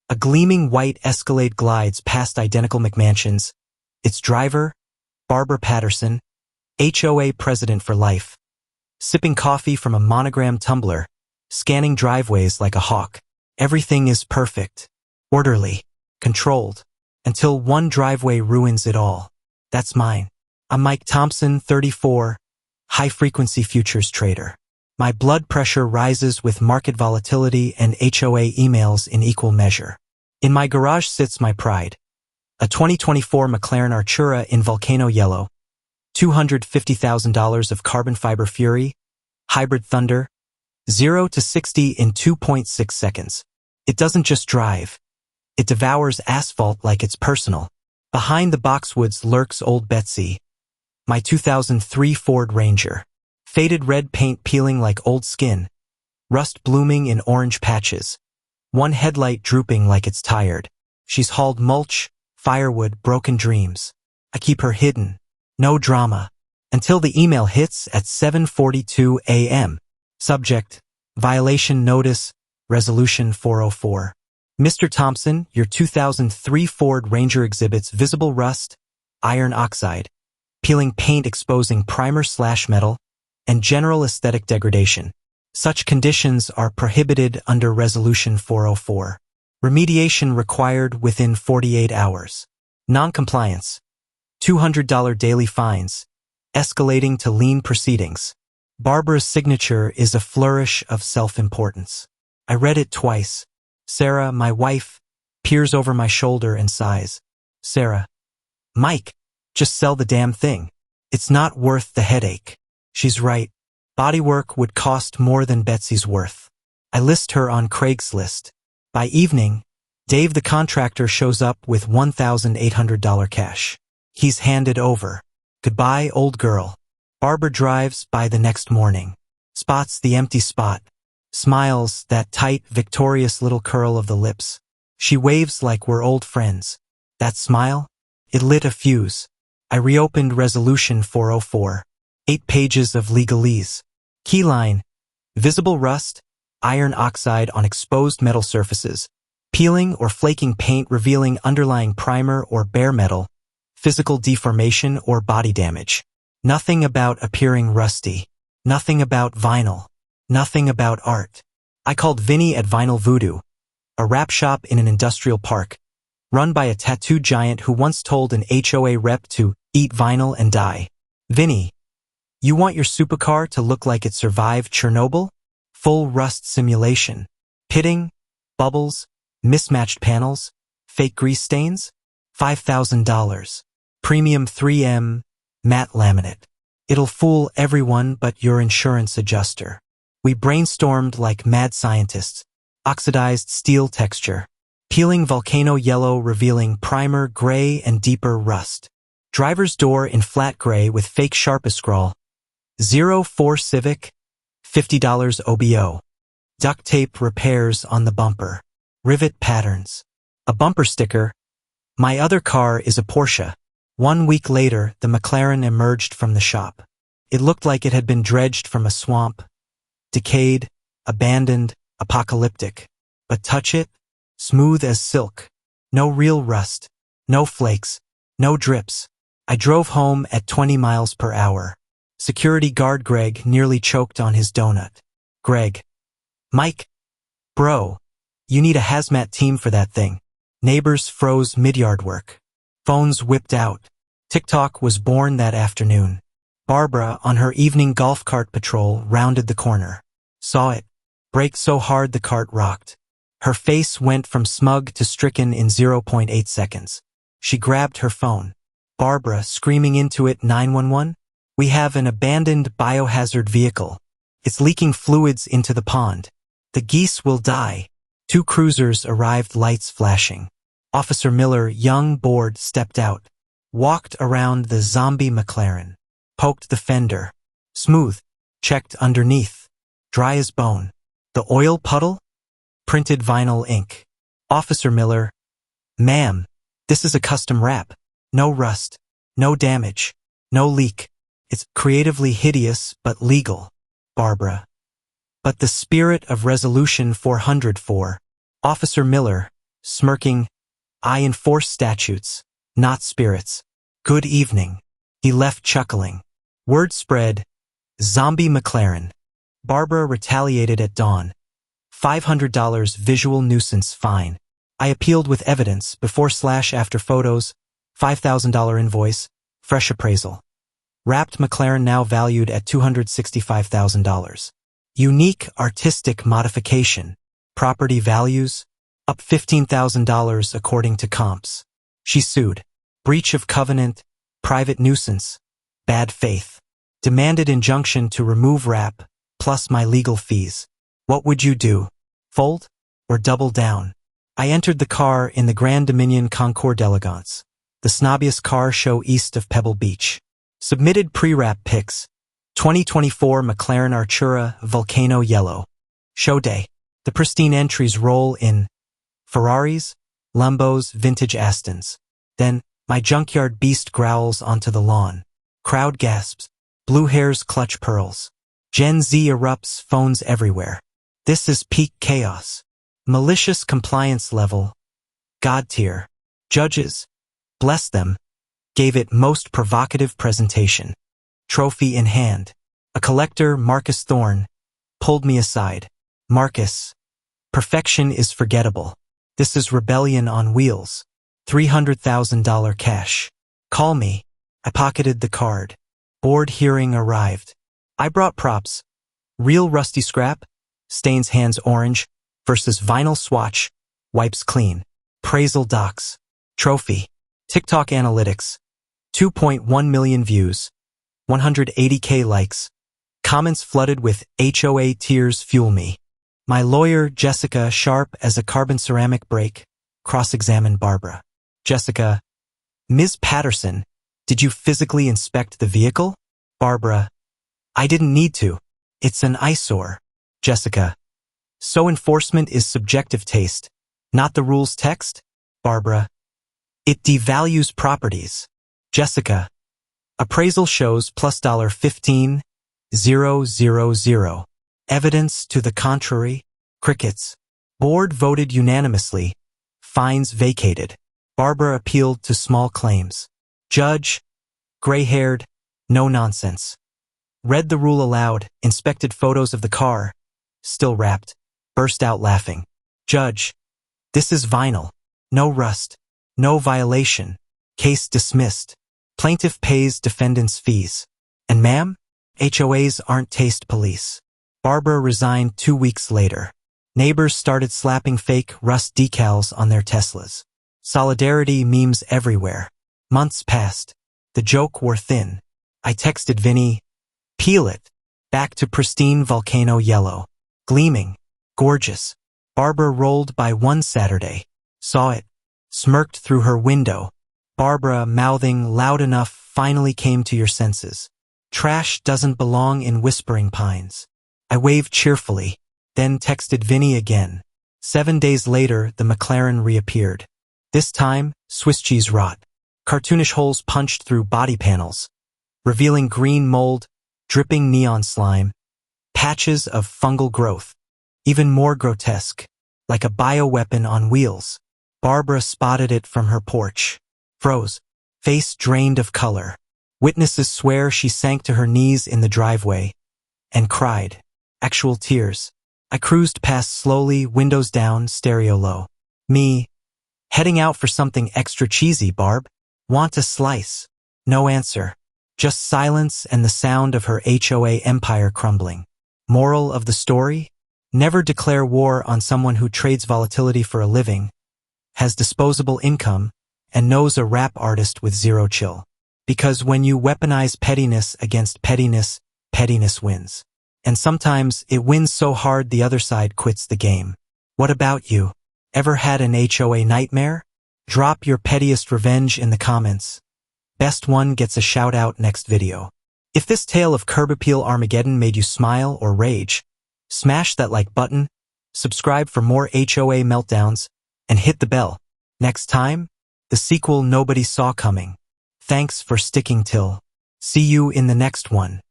A gleaming white Escalade glides past identical McMansions. Its driver, Barbara Patterson, HOA president for life, sipping coffee from a monogrammed tumbler, scanning driveways like a hawk. Everything is perfect, orderly, controlled, until one driveway ruins it all. That's mine. I'm Mike Thompson, 34, high-frequency futures trader. My blood pressure rises with market volatility and HOA emails in equal measure. In my garage sits my pride. A 2024 McLaren Artura in volcano yellow, $250,000 of carbon fiber fury, hybrid thunder, 0 to 60 in 2.6 seconds. It doesn't just drive. It devours asphalt like it's personal. Behind the boxwoods lurks old Betsy, my 2003 Ford Ranger. Faded red paint peeling like old skin, rust blooming in orange patches, one headlight drooping like it's tired. She's hauled mulch, firewood, broken dreams. I keep her hidden, no drama, until the email hits at 7:42 a.m. Subject, violation notice, resolution 404. Mr. Thompson, your 2003 Ford Ranger exhibits visible rust, iron oxide, peeling paint exposing primer/metal, and general aesthetic degradation. Such conditions are prohibited under Resolution 404. Remediation required within 48 hours. Noncompliance. $200 daily fines, escalating to lien proceedings. Barbara's signature is a flourish of self-importance. I read it twice. Sarah, my wife, peers over my shoulder and sighs. Sarah. Mike, just sell the damn thing. It's not worth the headache. She's right. Bodywork would cost more than Betsy's worth. I list her on Craigslist. By evening, Dave the contractor shows up with $1,800 cash. He's handed over. Goodbye, old girl. Barbara drives by the next morning, spots the empty spot, smiles that tight, victorious little curl of the lips. She waves like we're old friends. That smile? It lit a fuse. I reopened Resolution 404. 8 pages of legalese. Keyline, visible rust, iron oxide on exposed metal surfaces, peeling or flaking paint revealing underlying primer or bare metal, physical deformation or body damage. Nothing about appearing rusty. Nothing about vinyl. Nothing about art. I called Vinny at Vinyl Voodoo, a rap shop in an industrial park, run by a tattoo giant who once told an HOA rep to eat vinyl and die. Vinny, you want your supercar to look like it survived Chernobyl? Full rust simulation. Pitting, bubbles, mismatched panels, fake grease stains? $5,000. Premium 3M, matte laminate. It'll fool everyone but your insurance adjuster. We brainstormed like mad scientists. Oxidized steel texture. Peeling volcano yellow revealing primer gray and deeper rust. Driver's door in flat gray with fake sharpest scrawl. 04 Civic, $50 OBO. Duct tape repairs on the bumper. Rivet patterns. A bumper sticker. My other car is a Porsche. 1 week later, the McLaren emerged from the shop. It looked like it had been dredged from a swamp. Decayed, abandoned, apocalyptic. But touch it, smooth as silk. No real rust. No flakes. No drips. I drove home at 20 miles per hour. Security guard Greg nearly choked on his donut. Greg. Mike. Bro. You need a hazmat team for that thing. Neighbors froze mid-yard work. Phones whipped out. TikTok was born that afternoon. Barbara, on her evening golf cart patrol, rounded the corner. Saw it. Brake so hard the cart rocked. Her face went from smug to stricken in 0.8 seconds. She grabbed her phone. Barbara, screaming into it, 911? We have an abandoned biohazard vehicle. It's leaking fluids into the pond. The geese will die. 2 cruisers arrived, lights flashing. Officer Miller, young, bored, stepped out. Walked around the zombie McLaren. Poked the fender. Smooth. Checked underneath. Dry as bone. The oil puddle? Printed vinyl ink. Officer Miller. Ma'am, this is a custom wrap. No rust. No damage. No leak. It's creatively hideous but legal. Barbara. But the spirit of Resolution 404. Officer Miller, smirking, "I enforce statutes, not spirits. Good evening." He left chuckling. Word spread, "Zombie McLaren." Barbara retaliated at dawn. $500 visual nuisance fine. I appealed with evidence, before/after photos, $5,000 invoice, fresh appraisal. Wrapped McLaren now valued at $265,000. Unique artistic modification. Property values, up $15,000 according to comps. She sued. Breach of covenant, private nuisance, bad faith. Demanded injunction to remove wrap, plus my legal fees. What would you do? Fold? Or double down? I entered the car in the Grand Dominion Concours d'Elegance, the snobbiest car show east of Pebble Beach. Submitted pre-wrap pics. 2024 McLaren Artura Volcano Yellow. Show day. The pristine entries roll in Ferraris, Lambos, vintage Astons. Then, my junkyard beast growls onto the lawn. Crowd gasps. Blue hairs clutch pearls. Gen Z erupts, phones everywhere. This is peak chaos. Malicious compliance level. God tier. Judges, bless them, gave it most provocative presentation. Trophy in hand. A collector, Marcus Thorne, pulled me aside. "Marcus, perfection is forgettable. This is rebellion on wheels. $300,000 cash. Call me." I pocketed the card. Board hearing arrived. I brought props. Real rusty scrap, stains hands orange, versus vinyl swatch, wipes clean. Appraisal docs. Trophy. TikTok analytics. 2.1 million views. 180K likes. Comments flooded with HOA tears fuel me. My lawyer, Jessica, sharp as a carbon ceramic break, cross-examined Barbara. Jessica, "Ms. Patterson, did you physically inspect the vehicle?" Barbara, "I didn't need to. It's an eyesore." Jessica, "So enforcement is subjective taste, not the rules text?" Barbara, "It devalues properties." Jessica, "Appraisal shows plus $15,000. Evidence to the contrary?" Crickets. Board voted unanimously. Fines vacated. Barbara appealed to small claims. Judge, gray-haired, no nonsense. Read the rule aloud, inspected photos of the car, still wrapped, burst out laughing. Judge, "This is vinyl. No rust. No violation. Case dismissed. Plaintiff pays defendant's fees." And ma'am, HOAs aren't taste police. Barbara resigned 2 weeks later. Neighbors started slapping fake rust decals on their Teslas. Solidarity memes everywhere. Months passed. The joke wore thin. I texted Vinny, "Peel it." Back to pristine volcano yellow. Gleaming. Gorgeous. Barbara rolled by one Saturday. Saw it. Smirked through her window. Barbara, mouthing loud enough, finally came to your senses. Trash doesn't belong in Whispering Pines. I waved cheerfully, then texted Vinny again. 7 days later, the McLaren reappeared. This time, Swiss cheese rot. Cartoonish holes punched through body panels, revealing green mold, dripping neon slime, patches of fungal growth. Even more grotesque, like a bioweapon on wheels. Barbara spotted it from her porch. Froze, face drained of color. Witnesses swear she sank to her knees in the driveway and cried. Actual tears. I cruised past slowly, windows down, stereo low. Me, heading out for something extra cheesy, Barb. Want a slice? No answer. Just silence and the sound of her HOA empire crumbling. Moral of the story? Never declare war on someone who trades volatility for a living, has disposable income, and knows a rap artist with zero chill. Because when you weaponize pettiness against pettiness, pettiness wins. And sometimes it wins so hard the other side quits the game. What about you? Ever had an HOA nightmare? Drop your pettiest revenge in the comments. Best one gets a shout out next video. If this tale of curb appeal Armageddon made you smile or rage, smash that like button, subscribe for more HOA meltdowns, and hit the bell. Next time, the sequel nobody saw coming. Thanks for sticking till. See you in the next one.